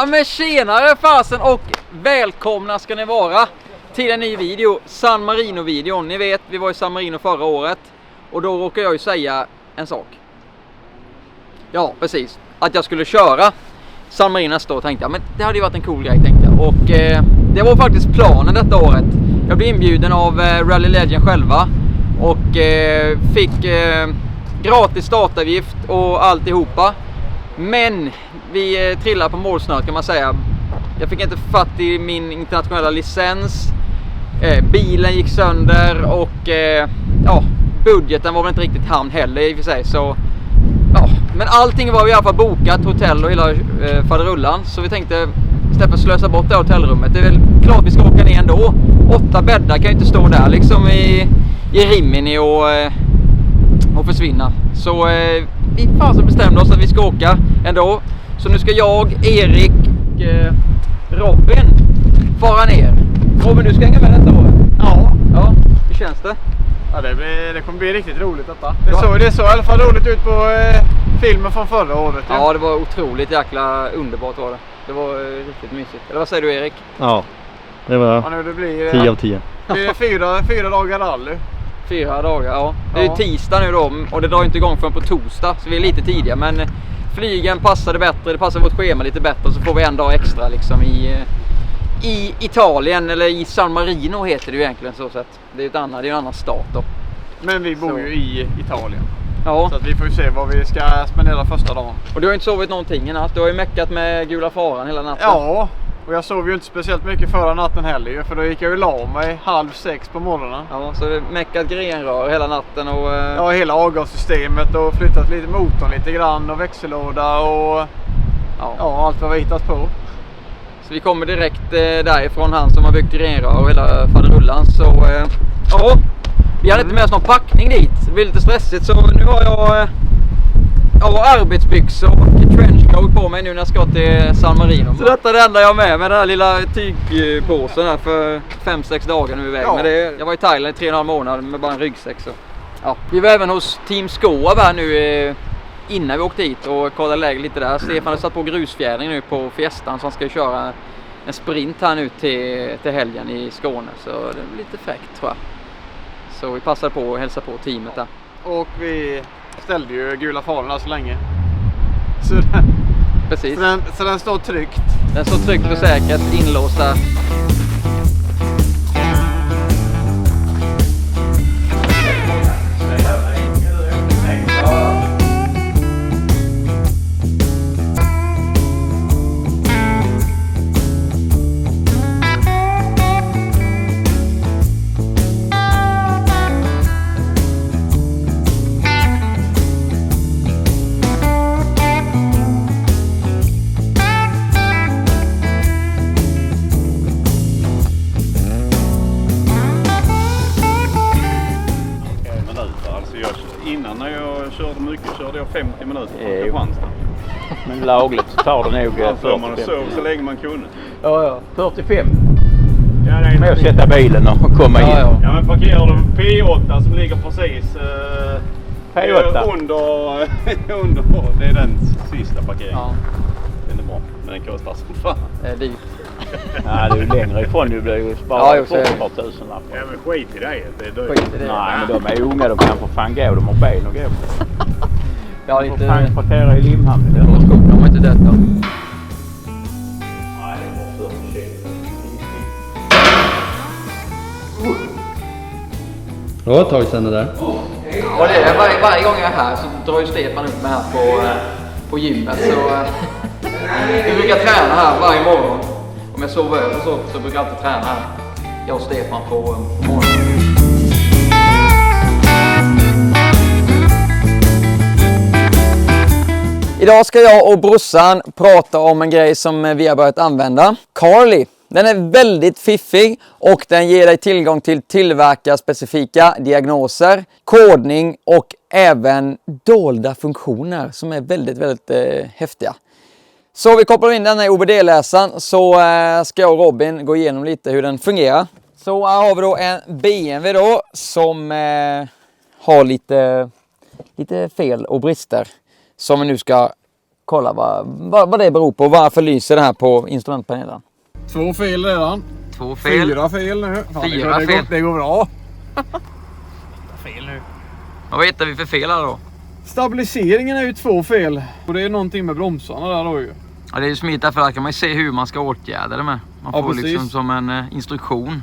Ja men tjenare fasen och välkomna ska ni vara till en ny video, San Marino-videon. Ni vet, vi var i San Marino förra året och då råkade jag ju säga en sak. Ja, precis. Att jag skulle köra San Marino nästa år tänkte jag, men det hade ju varit en cool grej tänkte jag. Och det var faktiskt planen detta året. Jag blev inbjuden av Rally Legend själva och fick gratis startavgift och alltihopa. Men vi trillade på målsnöret kan man säga. Jag fick inte fatt i min internationella licens. Bilen gick sönder och ja, budgeten var väl inte riktigt hamn heller i och för sig. Så, ja. Men allting var i alla fall bokat, hotell och hela faderullan. Så vi tänkte istället slösa bort det hotellrummet. Det är väl klart vi ska åka ner ändå. 8 bäddar kan ju inte stå där liksom i Rimini och försvinna. Så vi så bestämde oss att vi ska åka ändå. Så nu ska jag, Erik och Robin fara ner. Robin, du ska hänga med detta år. Ja, hur känns det? Ja, det kommer bli riktigt roligt detta. Det såg i alla fall roligt ut på filmen från förra året. Ja, det var otroligt jäkla underbart var det. Det var riktigt mysigt. Eller vad säger du, Erik? Ja, det var ja, det blir 10 av 10. Det är 4 dagar rally. 4 dagar, ja. Det är ju tisdag nu då och det drar inte igång förrän på torsdag. Så vi är lite tidiga, men flygen passade bättre. Det passar vårt schema lite bättre. Så får vi en dag extra liksom i Italien, eller i San Marino heter det ju egentligen så sett. Det är en annan stat då. Men vi bor ju i Italien. Ja. Så att vi får ju se vad vi ska spendera första dagen. Och du har ju inte sovit någonting i natt. Du har ju meckat med gula faran hela natten. Ja, och jag sov ju inte speciellt mycket förra natten heller. För då gick jag ju la mig 5:30 på morgonen. Ja, så du meckat grenrör hela natten och... Ja, hela avgassystemet och flyttat lite motorn lite grann och växellåda och ja, allt vad vi hittat på. Så vi kommer direkt därifrån, han som har byggt grenrör och hela faderullan. Så ja, vi hade inte med oss någon packning dit. Det blir lite stressigt så nu har jag arbetsbyxor och trenchcoat på mig nu när jag ska till San Marino. Så detta är det enda jag har med den här lilla tygpåsen här för 5-6 dagar nu iväg. Ja. Men jag var i Thailand i 3,5 månader med bara en ryggsäck så. Ja. Vi var även hos Team Skoab här nu innan vi åkte hit och kollade läget lite där. Stefan har satt på grusfjädring nu på Fiestan så han ska köra en sprint här nu till helgen i Skåne. Så det är lite fräckt tror jag. Så vi passar på att hälsa på teamet där. Och vi ställde ju gula faran så länge. Precis. Så den står tryggt. Den står tryggt och säkert inlåst där. Körde jag 50 minuter från Kristianstad. Men lagligt så tar det nog 45. Så länge man kunde. Ja, 45. Ja, det är med att sätta bilen och komma in. Ja, men parkerar du P8 som ligger precis P8? Under, det är den sista parkeringen. Ja. Den är bra, men den kostar som fan. Det är dyrt. Ja, det är ju längre ifrån du blir ju sparat på ett par tusenlapp. Ja, men skit i det. Det är dyrt. Skit i det. Nej, men de är unga, de kan få fan gå. De har ben och gå. Ja, de får fan parkera i Limhamn. Det var skolan, de var inte detta. Nej, det var för sent. Det var ett tag sedan det där. Och det är varje gång jag är här så drar ju Stefan upp mig här på gymmet. Så vi brukar träna här varje morgon. Om jag sover över så brukar jag alltid träna här. Jag och Stefan på morgonen. Idag ska jag och brorsan prata om en grej som vi har börjat använda. Carly. Den är väldigt fiffig och den ger dig tillgång till tillverkarspecifika diagnoser, kodning och även dolda funktioner som är väldigt, väldigt häftiga. Så vi kopplar in den här OBD-läsaren så ska jag och Robin gå igenom lite hur den fungerar. Så här har vi då en BMW då som har lite fel och brister som vi nu ska kolla vad det beror på. Varför lyser det här på instrumentpanelen? 2 fel redan. 2 fel. 4 fel nu. Fan, 4 fel. Det går bra. Fel nu. Vad hittar vi för fel här då? Stabiliseringen är ju 2 fel. Och det är någonting med bromsarna där då ju. Ja, det är ju smidigt därför att kan man ju se hur man ska åtgärda det med. Man får precis. liksom som en instruktion.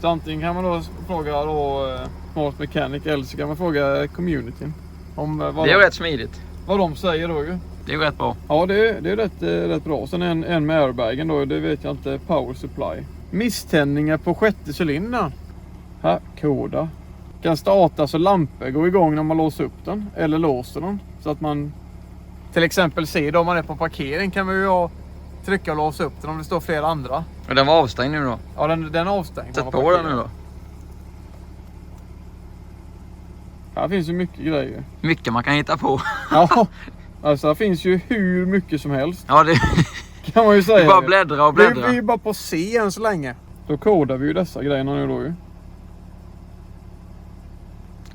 Så antingen kan man då fråga då Smart Mechanic eller så kan man fråga communityn. Om Det är ju rätt smidigt. vad de säger då ju. Det är ju rätt bra. Ja, det är rätt bra. Sen en med airbagen då, det vet jag inte. Power supply. Misständningar på 6:e cylindern. Här, koda. Kan starta så lampor går igång när man låser upp den. Eller låser den. Så att man till exempel ser då om man är på parkering kan man ju trycka och låsa upp den om det står flera andra. Och den var avstängd nu då? Ja, den är avstängd. Sätt på den nu då. Här finns ju mycket grejer. Mycket man kan hitta på. Ja, alltså här finns ju hur mycket som helst. Ja, det Kan man ju säga. är bara bläddra och bläddra. Vi är ju bara på C än så länge. Då kodar vi ju dessa grejerna nu då ju.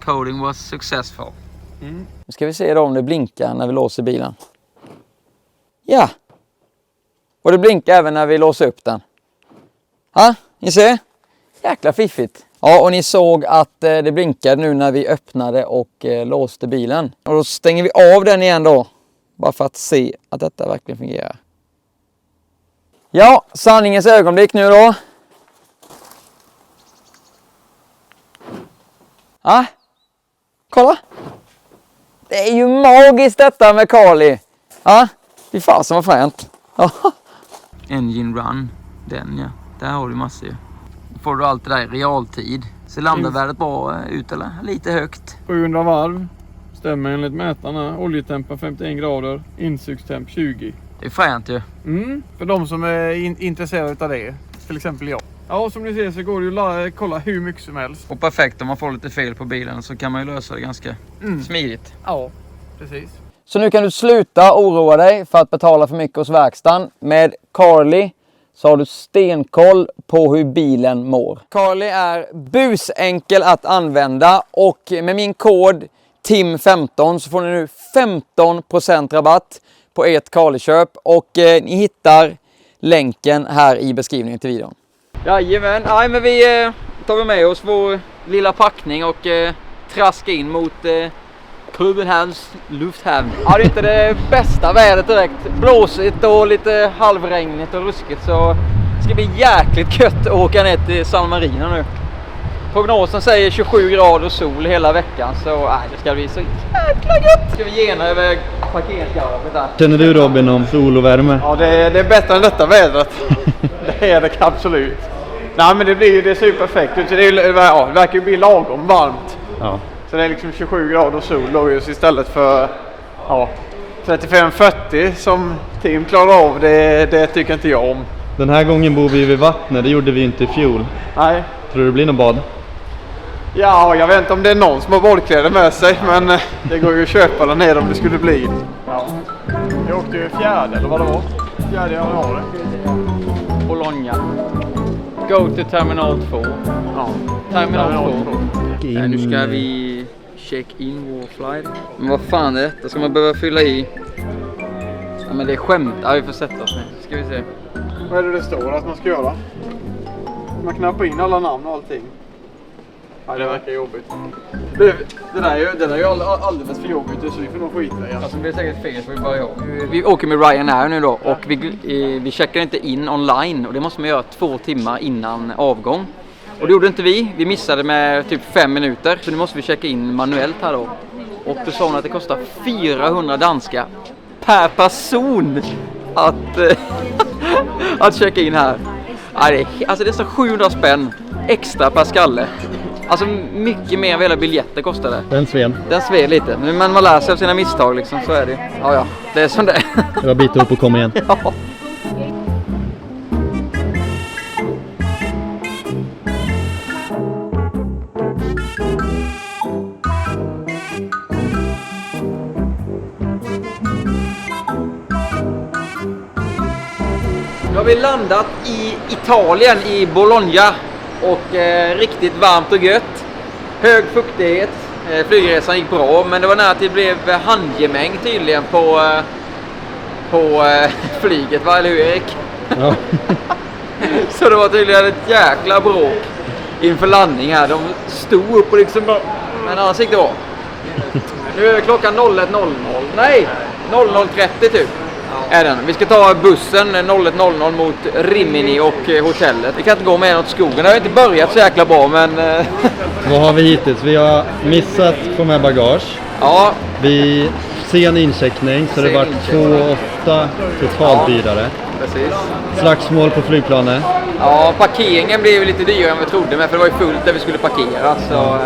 Coding was successful. Nu ska vi se då om det blinkar när vi låser bilen. Ja. Och det blinkar även när vi låser upp den. Ja, ni ser? Jäkla fiffigt. Ja, och ni såg att det blinkade nu när vi öppnade och låste bilen. Och då stänger vi av den igen då. Bara för att se att detta verkligen fungerar. Ja, sanningens ögonblick nu då. Ja. Kolla. Det är ju magiskt detta med Carly. Ja, fy fasen vad fränt. Ja. Engine run. Den ja. Där har du massor ju. Då får du allt det där i realtid. Ser lambdavärdet bra ut eller? Lite högt. 700 varv. Stämmer enligt mätarna. Oljetempen 51 grader. Insugstemp 20. Det är fränt ju. För de som är intresserade av det. Till exempel jag. Ja, som ni ser så går det ju att kolla hur mycket som helst. Och perfekt om man får lite fel på bilen så kan man ju lösa det ganska smidigt. Ja, precis. Så nu kan du sluta oroa dig för att betala för mycket hos verkstaden. Med Carly så har du stenkoll på hur bilen mår. Carly är busenkel att använda och med min kod TIM15 så får ni nu 15% rabatt på ert Carly-köp och ni hittar länken här i beskrivningen till videon. Jajamän, nej men vi tar med oss vår lilla packning och traskar in mot Köpenhamns lufthavn. Ja, det är inte det bästa vädret direkt. Blåsigt och lite halvregnigt och ruskigt så det ska bli jäkligt gött att åka ner till San Marino nu. Prognosen säger 27 grader och sol hela veckan så det ska bli så jäkla gött. Ska vi gena över parkeringsgaraget där. Känner du Robin om sol och värme? Ja, det är bättre än detta vädret. Det är det absolut. Nej, men det är superperfekt. Det verkar ju bli lagom varmt. Ja. Så det är liksom 27 grader och sol då just istället för 35-40 som Tim klarar av. Det tycker inte jag om. Den här gången bor vi vid vattnet, det gjorde vi inte i fjol. Nej. Tror du det blir någon bad? Ja, jag vet inte om det är någon som har badkläder med sig, men det går ju att köpa där nere om det skulle bli. Ja. Jag åkte ju 4:e, eller vad det var? 4 januari. Bologna. Go to terminal 2. Ja. Terminal 2. Nu ska vi check in vår flight. Men vad fan är detta? Ska man behöva fylla i? Ja, men det är skämt. Ja, vi får sätta oss ner. Ska vi se. Vad är det står att man ska göra? Man knappar in alla namn och allting. Ja, det verkar jobbigt. Det där är ju alldeles för jobbigt så vi får nog skita i. Alltså det blir säkert fel för vi börjar om. Vi åker med Ryanair nu då och vi checkar inte in online och det måste man göra 2 timmar innan avgång. Och det gjorde inte vi. Vi missade med typ 5 minuter så nu måste vi checka in manuellt här då. Och då sa hon att det kostar 400 danska per person att checka in här. Alltså det är så 700 spänn extra per skalle. Alltså mycket mer än vad hela biljetter kostade. Den Sven. Den sved lite, men man lär sig av sina misstag liksom, så är det. Ja, det är som det är. Det var bit upp och kom igen. Ja. Nu har vi landat i Italien, i Bologna. Och riktigt varmt och gött. Hög fuktighet. Flygresan gick bra, men det var nära att det blev handgemäng tydligen på på flyget, va? Eller hur, Erik? Ja. Så det var tydligen ett jäkla bråk inför landning här. De stod upp och liksom bara... Men annars gick det bra. Nu är klockan 01.00. Nej, 00.30 typ. Är den. Vi ska ta bussen 01.00 mot Rimini och hotellet. Vi kan inte gå med något i skogen. Det har inte börjat så jäkla bra, men... Vad har vi hittills? Vi har missat få med bagage. Ja. Vi sen incheckning, så det var 2,8 totalt dyrare. Precis. Slagsmål på flygplanet. Ja, parkeringen blev lite dyrare än vi trodde, men för det var ju fullt där vi skulle parkera. Så,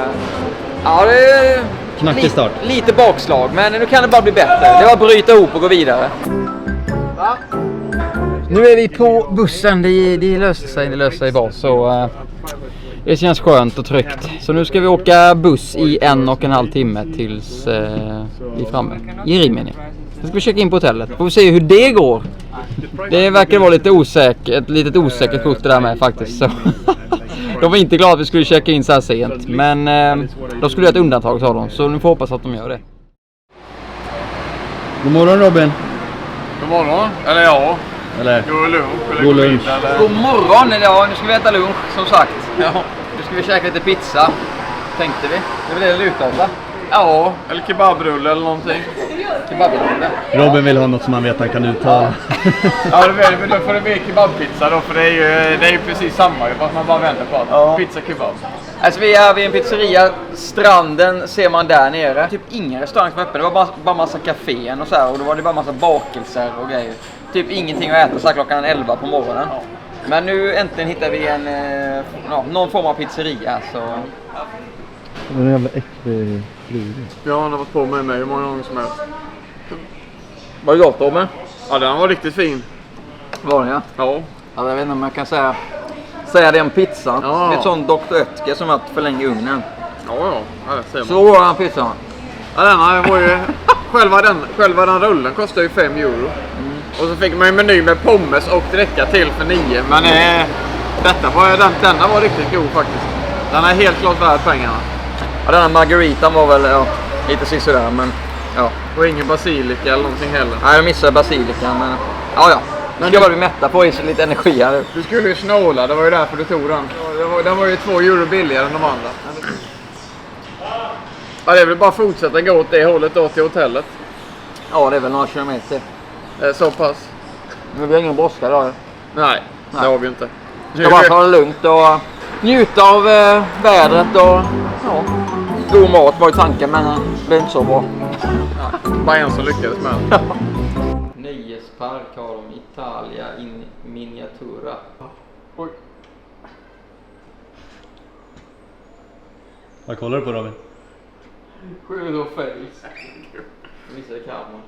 ja, det är Knackig start. Lite bakslag, men nu kan det bara bli bättre. Det var att bryta ihop och gå vidare. Va? Nu är vi på bussen. Det löser sig bra, så det känns skönt och tryggt. Så nu ska vi åka buss i 1,5 timme tills vi är framme i Rimini. Nu ska vi checka in på hotellet. Får vi se hur det går. Det verkar vara lite ett litet osäkert kort det där med faktiskt. Så. De var inte glada att vi skulle checka in så här sent. Men de skulle göra ett undantag, sa de. Så nu får hoppas att de gör det. God morgon, Robin. God morgon. Eller ja. Eller? God lunch. God lunch. God morgon. Ja, nu ska vi äta lunch som sagt. Ja. Nu ska vi käka lite pizza. Tänkte vi. Det är väl det lutar va? Ja, eller kebabrulle eller någonting. Kebabrulle. Robin vill ha något som han vet han kan uttala. Ja, men då får det bli kebabpizza då, för det är ju precis samma, fast man bara vänder på det. Ja. Pizza kebab. Alltså vi är vid en pizzeria, Stranden ser man där nere. Typ ingen restaurang som är öppen, det var bara massa kaféer och så här, och då var det bara massa bakelser och grejer. Typ ingenting att äta så här klockan 11 på morgonen. Ja. Men nu äntligen hittar vi någon form av pizzeria, så... Det är en jävla äcklig flyg. Ja, han har varit på med mig hur många gånger som helst. Var det gott, Robin? Ja, den var riktigt fin. Var det, ja? Ja. Jag vet inte om jag kan säga det om pizzan. Ja. Det är ett sånt Dr. Oetker som varit för länge i ugnen. Ja, det ser man. Så var den pizzan. Ja, den var ju... själva den rullen kostar ju 5 euro. Mm. Och så fick man en meny med pommes och dricka till för 9. Men denna var riktigt god faktiskt. Den är helt klart värd pengarna. Ja, den här margaritan var väl lite sisådär, men ja. Och ingen basilika eller någonting heller. Nej, jag missade basilikan, men ja. Men ska bara bli mätta på så lite energi här. Du skulle ju snåla, det var ju därför du tog den. Den var ju 2 euro billigare än de andra. Ja, det är väl bara fortsätta gå åt det hållet då till hotellet. Ja, det är väl några kilometer. Så pass. Men vi har ingen brådska då. Nej, det har vi inte. Ska bara ta det lugnt och njuta av vädret och god mat var i tanken, men det blev inte så bra. Ja, bara en som lyckades med det. Nöjespark har de, Italia in miniatura. Oj. Vad kollar du på, Robin? Sjukt och face. Missade kameran.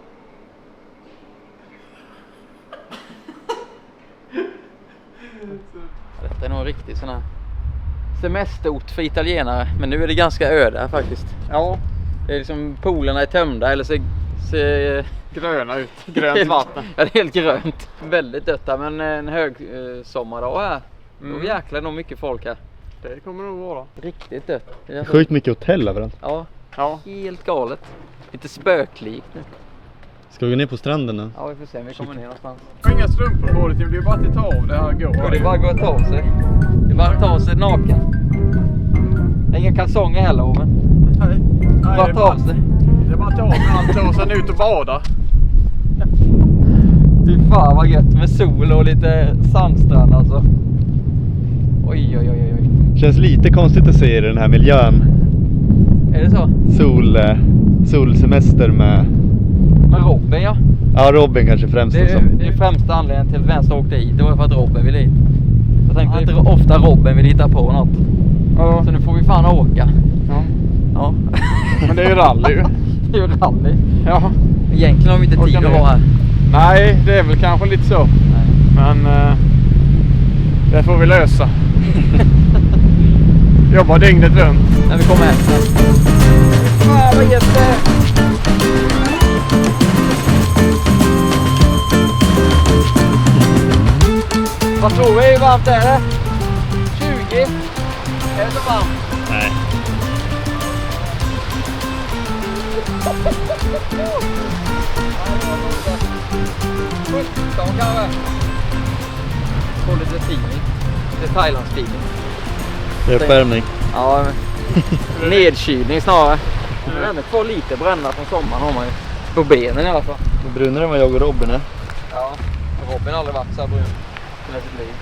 Detta är nog riktigt sån här semesterort för italienare, men nu är det ganska öde här faktiskt. Ja, det är liksom poolerna är tömda eller ser gröna ut. Grönt vatten. Ja, det är helt grönt. Väldigt dött här, men en hög sommardag här. Och jäklar nog mycket folk här. Det kommer nog vara. Riktigt dött. Sjukt mycket hotell överallt. Ja, helt galet. Lite spöklikt nu. Ska vi gå ner på stranden nu? Ja, vi får se om vi kommer ner någonstans. Inga strumpor på det, det blir bara att ta av det här går. Och det är bara att gå och ta av sig. Det är bara att ta av sig naken. Inga kalsonger heller, Oven. Nej, bara ta av sig. Det är bara att ta av med allt och sen ut och bada. Fy fan vad gött med sol och lite sandstrand alltså. Oj. Känns lite konstigt att se i den här miljön. Är det så? Solsemester med Robin, ja. Ja, Robin kanske främst. Det är främsta anledningen till att vänster åkte hit. Det var för att Robin ville hit. Jag tänkte att ofta Robin vill hitta på något. Ja. Så nu får vi fan åka. Ja. Men det är ju rally ju. Det är ju rally. Ja. Egentligen har vi inte tid att vara här. Nej, det är väl kanske lite så. Nej. Men det får vi lösa. Jobba dygnet runt. När vi kommer hem. Fan vad gött det. Vad tror vi? Hur varmt är det? 20? Är det så varmt? Nej. 17 kanske. Få lite feeling. Lite Thailand-feeling. Det är uppvärmning. Ja, nedkylning snarare. Det är ändå kvar lite bränna från sommaren har man ju. På benen i alla fall. Det är brunare än vad jag och Robin är. Ja, Robin har aldrig varit så här brun i sitt liv.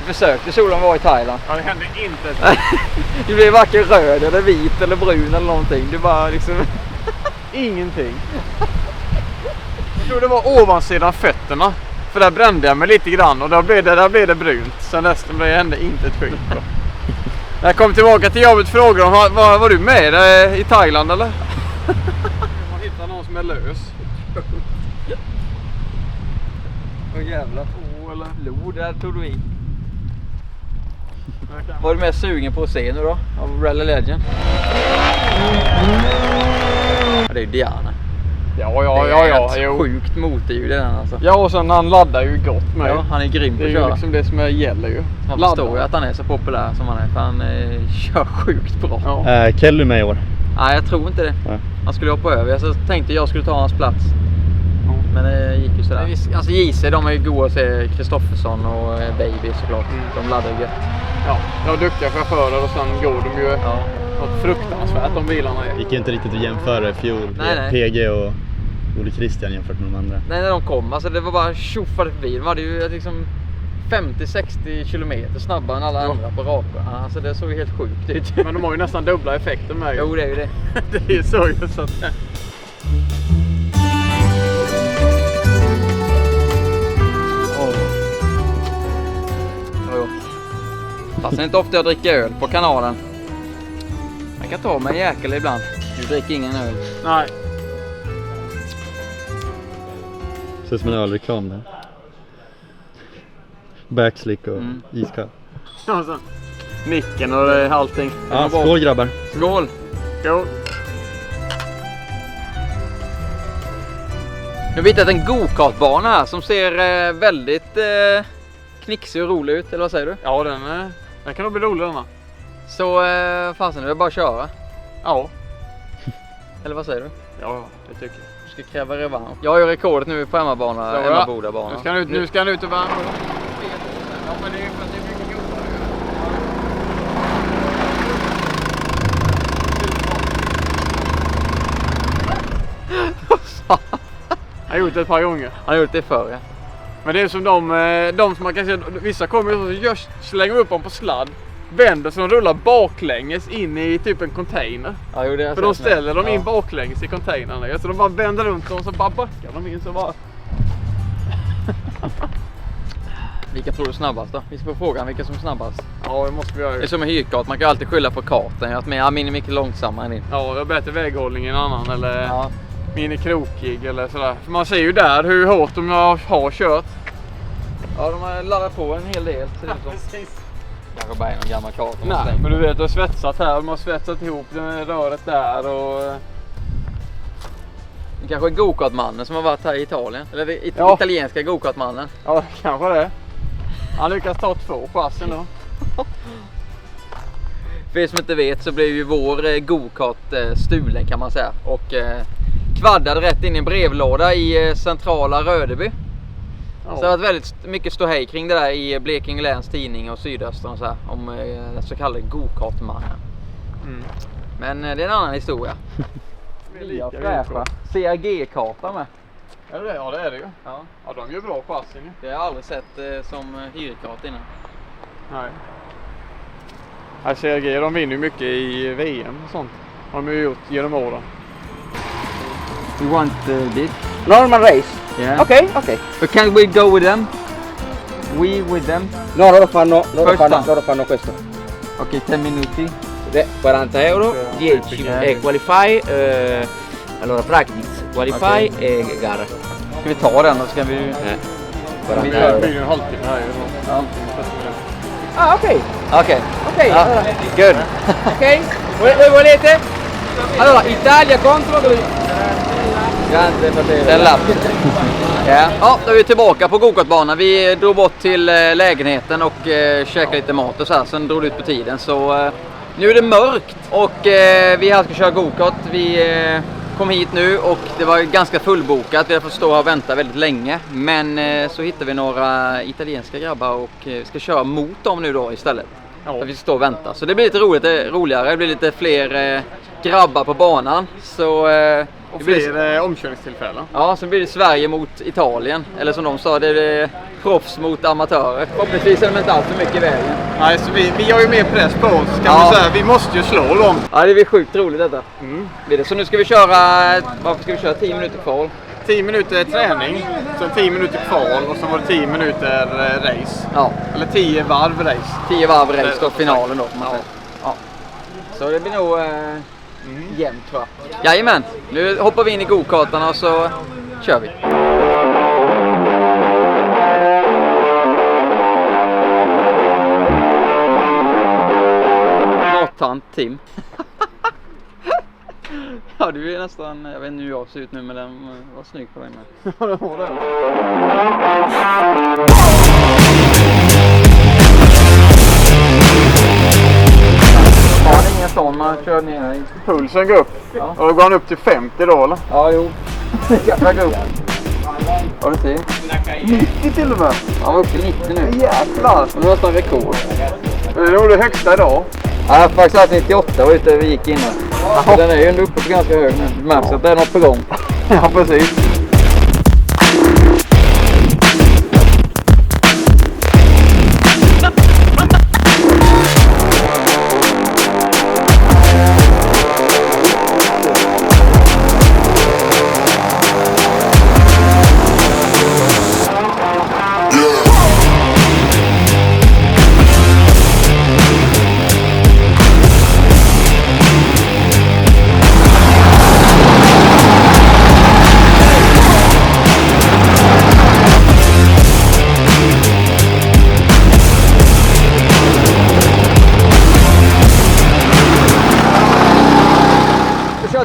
Vi försökte solen var i Thailand. Ja, det hände inte. Du blev varken röd eller vit eller brun eller någonting. Du bara liksom... Ingenting. Jag tror det var ovansidan fötterna. För där brände jag mig lite grann och där blev det brunt. Sen resten hände inte ett skit. När jag kom tillbaka till jobbet frågade de, var du med i Thailand eller? Man hittar någon som är lös. Åh jävlar. Eller? Blod, där tog du i. Var du mest sugen på att se nu då? Av Rally Legend? Ja, det är ju Diana. Ja. Det är sjukt motorljud den alltså. Ja, och sen han laddar ju gott med. Ja, han är grym på Det att är ju köra. liksom det som gäller ju. Man förstår ju att han är så populär som han är. För han kör sjukt bra. Ja. Kelly med i år? Nej, jag tror inte det. Nej. Han skulle hoppa över. Så tänkte jag skulle ta hans plats. Men det gick ju sådär. Alltså JC, de är ju goda att se. Kristoffersson och Baby såklart. De laddar ju gött. Ja, de är duktiga chaufförer och sen går de ju något fruktansvärt de bilarna är. Gick inte riktigt att jämföra i fjol. Nej. PG och Ole Christian jämfört med de andra. Nej, när de kom, alltså det var bara tjoffade förbi. De hade ju liksom 50-60 kilometer snabbare än alla andra på rakan. Alltså det såg ju helt sjukt ut. Men de har ju nästan dubbla effekter med ju. Jo, det är ju det. Det är ju så ju så att... Fast det är inte ofta jag dricker öl på kanalen. Jag kan ta mig en jäkel ibland. Du dricker ingen öl. Nej. Ser som en ölreklam där. Backslick och iskall. Och sen nicken och allting. Ja, skål grabbar. Skål! Skål! Nu har vi hittat en go-kartbana här som ser väldigt knixig och rolig ut, eller vad säger du? Ja, den kan nog bli rolig denna. Så fasen, det är bara att köra. Ja. Eller vad säger du? Ja, det tycker jag. Du ska kräva revansch. Jag gör rekordet nu på hemmabana, Emmaboda-bana. Nu ska han ut och värma upp. Ja, men det är för att det är mycket godare. Jag har gjort det ett par gånger. Han har gjort det förr, ja. Men det är som de som man kan se, vissa kommer och slänger upp dem på sladd, vänder så de rullar baklänges in i typ en container. Ja, jo, det för de ställer dem in baklänges i containern. Så de bara vänder runt dem och så bara backar de in så bara... Vilka tror du är snabbast då? Vi ska få frågan vilka som är snabbast. Ja, det måste vi göra. Det är som en hyrkart, man kan alltid skylla på kartan. Att min är mycket långsammare än din. Ja, det är bättre väghållning än annan eller min är krokig eller sådär. För man ser ju där hur hårt de har kört. Ja, de har laddat på en hel del. Precis. Kanske bara är någon gammal kart. Nej, men du vet, du har svetsat här. De har svetsat ihop röret där och... Det kanske är go-kartmannen som har varit här i Italien. Eller italienska go-kartmannen. Ja, kanske det. Han lyckas ta 2 chassin då. För er som inte vet så blev ju vår go-kart stulen kan man säga. Och kvaddade rätt in i en brevlåda i centrala Rödeby. Ja. Så det har varit väldigt mycket ståhej kring det där i Blekinge läns tidning och Sydöstern och så här, om den så kallade go-kartmannen. Men det är en annan historia. Nya fräscha CRG-karta med. Ja, det är det ju. Ja, de gör bra chassin ju. det har jag aldrig sett som hyrkart innan. Nej. CRG, de vinner ju mycket i VM och sånt. Har de ju gjort genom åren. You want this? Normal race. Yeah. Okay. But can we go with them? We with them? No, loro fanno questo. Ok, 10 minuti. 40 euro, 10 qualify, allora practice, qualify e gara. Ska vi ta den då? Ska vi... 40 Det euro. blir ju en halvtimme här ju. Ja. Okej. Okej. Allora, Good. ok. Voi volete? Allora, Italia contro... Grande fratello. Ja, då är vi tillbaka på go-kartbanan. Vi drog bort till lägenheten och käkade lite mat och så här. Sen drog det ut på tiden. Så nu är det mörkt och vi här ska köra go-kart. Vi kom hit nu och det var ganska fullbokat. Vi har fått stå och vänta väldigt länge. Men så hittade vi några italienska grabbar och ska köra mot dem nu då istället. För att vi ska stå och vänta. Så det blir lite roligare. Det blir lite fler grabbar på banan. Så, och fler omkörningstillfällen. Ja, så blir det Sverige mot Italien. Eller som de sa, det är proffs mot amatörer. Förhoppningsvis är de inte allt för mycket i vägen. Nej, så vi har ju mer press på oss kan man säga. Vi måste ju slå dem. Ja, det blir sjukt roligt detta. Så nu ska vi köra, varför ska vi köra 10 minuter kval? 10 minuter träning, sen 10 minuter kval och så var det 10 minuter race. Ja. Eller 10 varv race. 10 varv race då, finalen då. Ja. Så det blir nog jämnt tror jag. Jajamän, nu hoppar vi in i go-kartarna och så kör vi. Matant Tim. Ja, du är nästan, jag vet inte hur jag ser ut nu, men den var snygg på dig med. Ja, det var det. Ja, det är ingen sån man kör ner i. Pulsen går upp. Ja. Och då går han upp till 50 då eller? Ja, jo. Jag går upp. Ja, du ser. 90 till och med. Han var uppe till 90 nu. Jävlar. Det var nästan rekord. Det är nog det högsta idag. Ja, jag har faktiskt haft 98 var ute vi gick innan. Så den är ju ändå uppe på ganska hög nu. Det märks att det är något på gång. Ja, precis.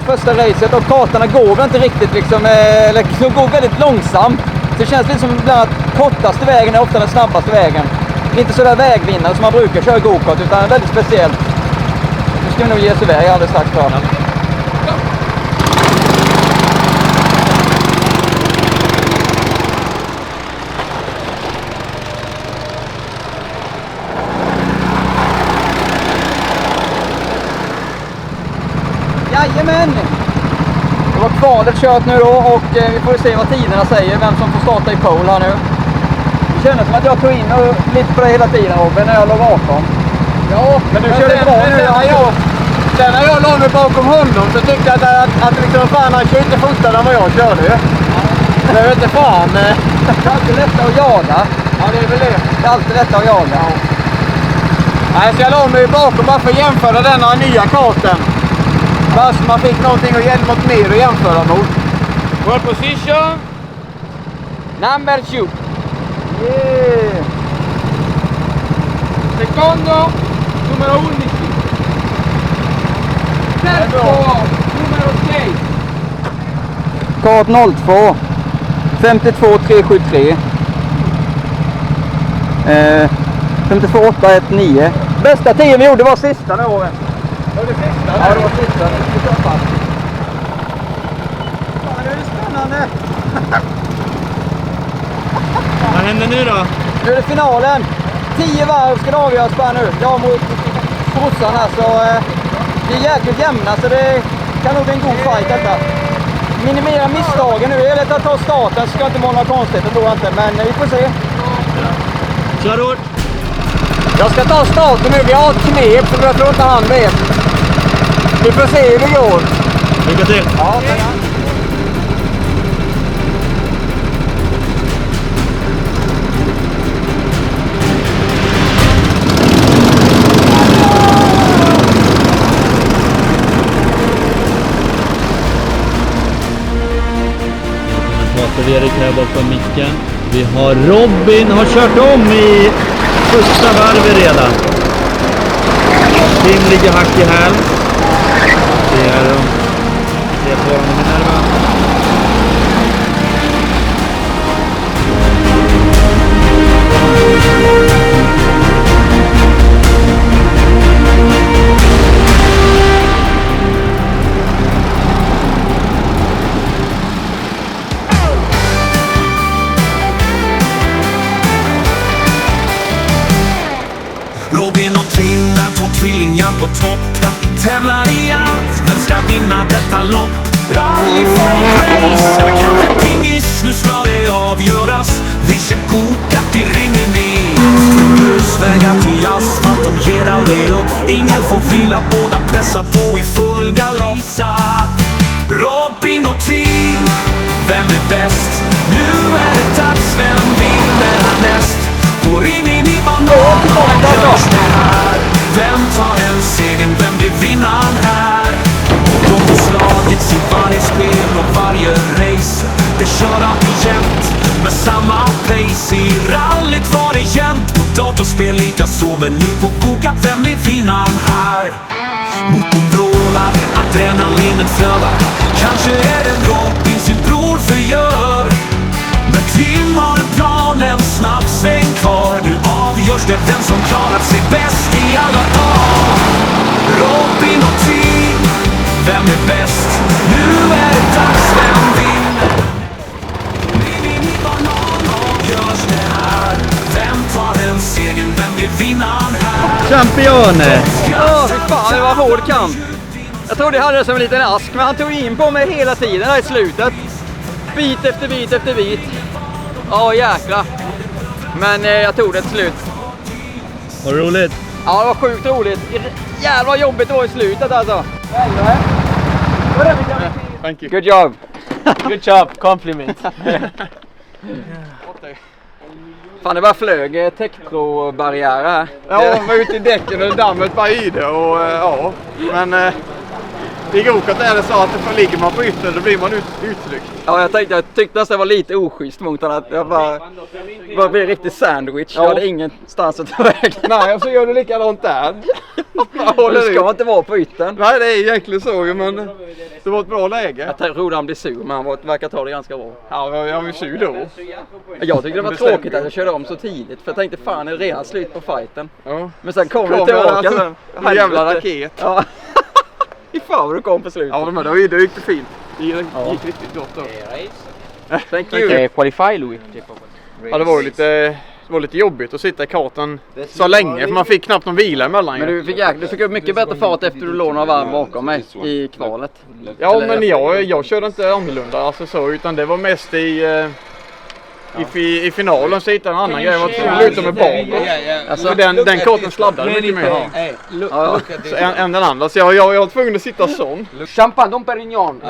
Första racet och kartorna går väl inte riktigt liksom, eller så går väldigt långsamt. Så det känns lite som bland annat kortaste vägen är ofta den snabbaste vägen. Inte så där vägvinnare som man brukar köra go-kart utan väldigt speciellt. Nu ska vi nog ge oss iväg alldeles strax för. Jajamän! Det var kvalet kört nu då och vi får se vad tiderna säger, vem som får starta i pole här nu. Det kändes som att jag tog in och lite på det hela tiden Robin när jag låg bakom. Ja, men du körde bra nu. Sen när jag låg mig bakom honom så tyckte jag att liksom, fan, han kör inte fortare än vad jag körde. Ja. Jag vet inte fan. Det är alltid lättare att jaga. Ja, det är väl det. Det är alltid lättare att jaga. Ja. Nej, så jag låg mig bakom bara för att jämföra den här nya kartan. Fast man fick någonting att hjälpa mot mer att jämföra mot. Well position. Number 2. Yeah. Secondo. Numero 11. Terzo. Numero 6. Kart 02. 52 373. 52 819. Bästa 10 vi gjorde var sista nu åren. Var det sista? Ja, det var sista. Fan, det är spännande. Vad händer nu då? Nu är det finalen. 10 varv ska det avgöras bara nu. Jag mot brorsan här så det är jäkligt jämna så det kan nog bli en god fight detta. Minimera misstagen nu. Det är lätt att ta starten så ska inte vara något konstigt, det tror jag inte. Men vi får se. Kör hårt! Jag ska ta starten nu. Vi har ett knep som jag tror inte han vet. Vi får se hur det går. Lycka till! Ja, Erik här bakom micken. Vi har Robin har kört om i första varvet redan. Tim ligger hack i häl. Det är de. Det är på honom i nerva. redan på topp. Tävlar i allt, vem ska vinna detta lopp? Rally för race, eller kanske pingis. Nu ska det avgöras. Vi kör kokat i Rimini. Grusvägar till asfalt, de ger aldrig upp. Ingen får vila, båda pressar på i full galopp. Robin och team, vem är bäst? Nu är det dags, vem vinner härnäst? På Rimini banan, vad görs det här? Vem tar en segern, vem blir vinnaren här? De har slagits i varje spel och varje race. Det kör alltid jämt med samma pace. I rallyt var det jämt, på datorspel lika så. Men nu på kokat, vem är vinnaren här? Motorn vrålar, adrenalinet flödar. Kanske är det Robin sin bror förgör. Men Tim har en plan, en snabb sväng kvar. Nu avgörs det vem som klarat sig bäst i alla dagar. Robin och Tim, vem är bäst? Nu är det dags, vem vinner? Rimini banan, avgörs det här. Vem tar en segern, vem blir vinnaren här? Champione! Ja, fy fan, det var hård kamp. Jag trodde jag hade det som en liten ask, men han tog in på mig hela tiden här i slutet. Bit efter bit efter bit. Ja, jäklar. Men jag tog det till slut. Var det roligt? Ja, det var sjukt roligt. Jävlar jobbigt det var i slutet alltså. Thank you. Good job. Good job, compliment. Fan, det bara flög Tecpro-barriärer här. Ja, man var ute i däcken och dammet bara i det och ja. Men i Gokart är det så att ligger man på ytter då blir man uttryckt. Ja, jag tyckte nästan det var lite oschysst mot honom. Att jag bara blev riktigt sandwich. Jag hade ingenstans att ta vägen. Nej, och så gör du likadant där. Du ska inte vara på yttern. Nej, det är egentligen så, men det var ett bra läge. Jag trodde han blev sur, men han verkar ta det ganska bra. Ja, jag var sur då. Jag tyckte det var tråkigt att jag körde om så tidigt. För jag tänkte, fan, är det redan slut på fighten? Ja. Men sen kom det tillbaka. En jävla raket. Ja. Fy fan vad du kom på slutet. Ja, men då gick det fint. Det gick riktigt gott då. Thank you. Qualify, Louis. Ja, det var lite jobbigt att sitta i kartan så länge, för man fick knappt någon vila emellan. Men du fick upp mycket bättre fart efter du låg några varv bakom mig i kvalet. Ja, men jag körde inte annorlunda alltså så, utan det var mest i finalen så hittade en annan grej. Jag var tvungen att luta mig bakåt. Alltså, den kartan sladdade mycket mer än den andra. Så jag var tvungen att sitta sån. Champagne, Dom Perignon.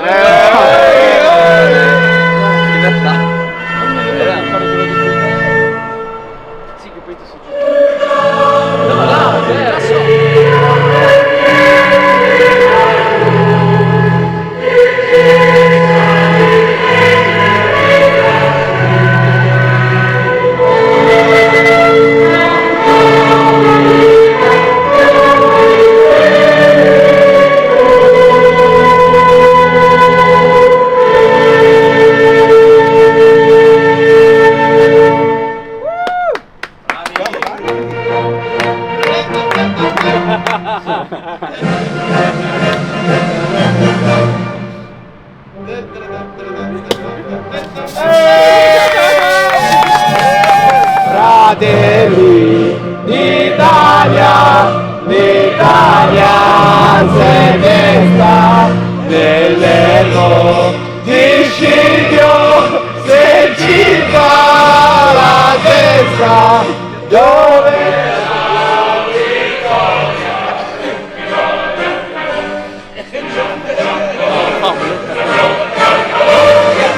Fratelli d'Italia, l'Italia se ne sta nell'ermo di Scipio, se ci fa la testa, dove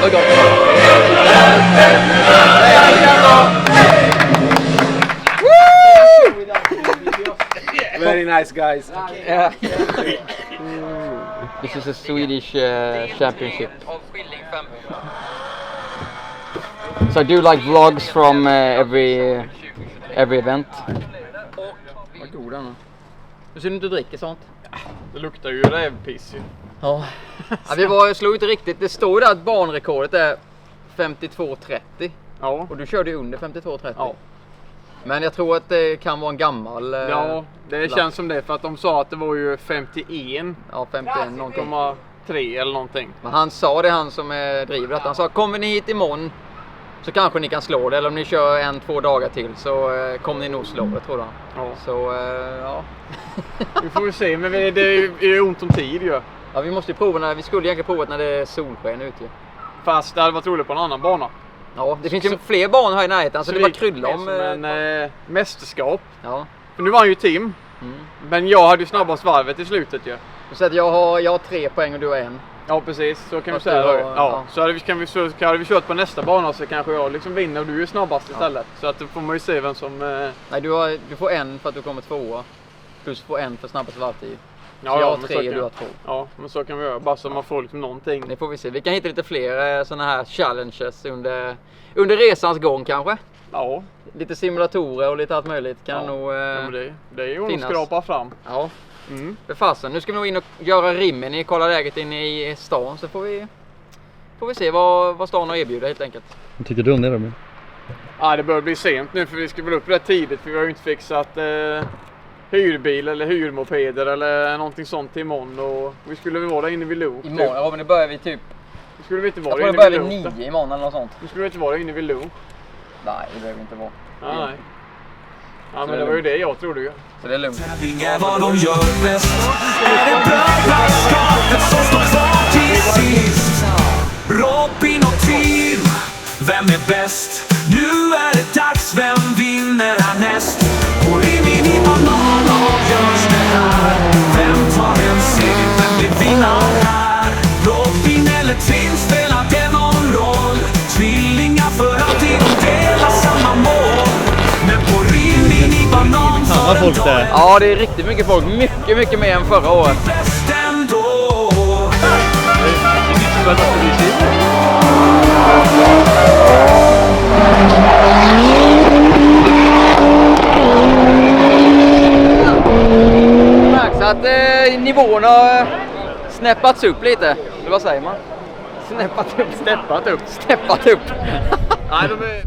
la vittoria. Very nice, guys. Yeah. This is a Swedish championship. So I do like vlogs from every event. Vad god den är. Du ser inte dricker sånt? Det luktar ju rävpiss ju. Ja. Vi slog inte riktigt. Det står där att banrekordet är 52.30. Ja. Och du körde ju under 52.30. Ja. Men jag tror att det kan vara en gammal... Ja, det känns som det, för att de sa att det var ju 51. Ja, 51 någonting. 3 eller någonting. Men han sa det, han som driver det. Han sa, kommer ni hit imorgon så kanske ni kan slå det. Eller om ni kör 1-2 dagar till så kommer ni nog slå det, tror jag. Ja. Så ja. Vi får väl se, men det är ont om tid ju. Ja, vi måste ju prova vi skulle egentligen prova när det är solsken ute. Fast det hade varit roligt på en annan bana. Ja, det finns ju fler banor här i närheten så det bara krylla om. En mästerskap. Ja. För nu vann ju Tim. Men jag hade ju snabbast varvet i slutet ju. Så att jag har 3 poäng och du har 1. Ja precis, så kan vi Fast säga. du har- Ja. ja. Så hade vi kört på nästa bana så kanske jag liksom vinner och du är snabbast istället. Så att då får man ju se vem som... Nej, du får 1 för att du kommer 2. Plus får 1 för snabbast varvtid. Så Ja, jag har men 3 så och kan- du har 2. Ja, men så kan vi göra. Bara så man får liksom någonting. Det får vi se. Vi kan hitta lite fler sådana här challenges under resans gång kanske. Ja, Lite simulatorer och lite allt möjligt kan nog ja men det är ju att finnas. skrapa fram. Ja, Mm. för fasen. Nu ska vi nog in och göra rimmen, kolla läget inne i stan, så får vi se vad stan har erbjuda helt enkelt. Vad tycker du om det, Robin? Ja, det börjar bli sent nu för vi ska väl upp rätt tidigt för vi har ju inte fixat hyrbil eller hyrmopeder eller någonting sånt till imorgon och vi skulle väl vara där inne vid Lo. Imorgon, Robin, nu börjar vi typ... Vi skulle vi inte Jag vara tror där det inne börjar vid vid Lo. 9 imorgon eller något sånt. Nu skulle vi inte vara där inne vid Lo. Nej, det behöver vi inte vara. Nej. Ja, men det var ju det jag trodde ju. Så det är lugnt. Tävling är vad de gör bäst. Är det brödraskapet som står kvar till sist? Robin och Tim, vem är bäst? Nu är det dags, vem vinner härnäst? På Rimini banan avgörs det här. Vem tar en seger, vem blir vinnare här? Robin eller Tim, spelar det någon roll? Tvillingar för alltid, de delar samma mål. Men på Rimini banan Vad folk det är. Ja, det är riktigt mycket folk. Mycket mer än förra året. bäst ändå. Märks att nivån har snäppats upp lite. Eller vad säger man? Snäppat upp. Steppat upp. Steppat upp. Nej, de är... Nej.